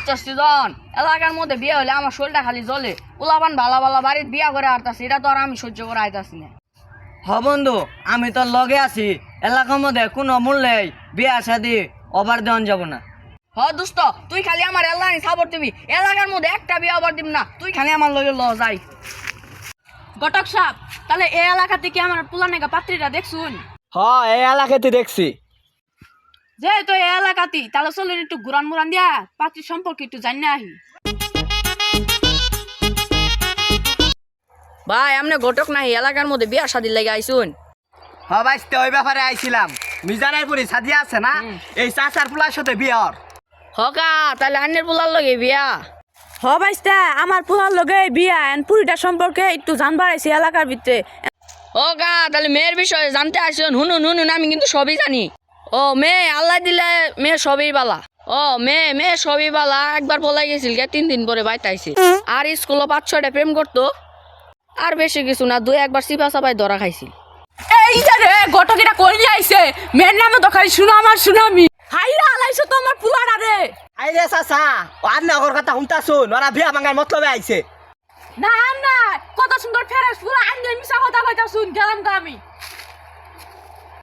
বুঝতেছি জন এলাকার মধ্যে বিয়ে হলে আমার শরীরটা খালি জ্বলে পোলাপান ভালো ভালো বাড়ির বিয়া করে আরতাছি এটা তো আর আমি সহ্য করে আইতাছি না। হ বন্ধু আমি তোর লগে আছি এলাকার মধ্যে কোনো মূল্যে বিয়া শাদি ওভার দেওয়ান যাব না। হ দোস্ত তুই খালি আমার এলাকায় সাপোর্ট দিবি এলাকার মধ্যে একটা বিয়ে আবার দিব না তুই খালি আমার লগে ল যাই। ঘটক সাহেব তাহলে এই এলাকা থেকে আমার পুলানেগা পাত্রীরা দেখছুন। হ এই এলাকাতে দেখছি। যেহেতু এই এলাকাতেই তাহলে চলুন একটু ঘুরান মুরান দিয়া পাত্রীর সম্পর্কে একটু জানি আহি। ভাই আমনে ঘটক নাই এলাকার মধ্যে বিয়া শাদির লাগে আইসুন। হ বাইসতে ওই ব্যাপারে আইছিলাম মিজানের পুরি সাদিয়া আছে না এই চাচার পোলার সাথে বিয়ার। হকা তাহলে আন্নের পোলার লগে বিয়া। হ ভাইস্তা আমার পুলার লগে বিয়া এন পুরিটা সম্পর্কে একটু জানবার আইছি এলাকার ভিতরে। হকা তাহলে মেয়ের বিষয়ে জানতে আসুন হুনুন হুনুন আমি কিন্তু সবই জানি। ও মেয়ে আল্লাহ দিলে মেয়ে সবই বালা। ও মেয়ে সবই বালা একবার বলাই গেছিল 3 দিন পরে বাইতে আইছে আর স্কুলে 5-6টা প্রেম করতো আর বেশি কিছু না 2-1 চিপা চাপাই ধরা খাইছিল। এই যে রে ঘটক এটা কই আইছে মেয়ের নামে তো খালি শুনো আমার শুনামি হাইরা আলাইছো তো আমার পুলারা রে। আইরে চাচা আর নগর কথা শুনতা শুন ওরা বিয়া ভাঙার মতলবে আইছে। না না কত সুন্দর ফেরেস পুরা আন্নে মিছা কথা কইতা শুন গেলাম গা আমি।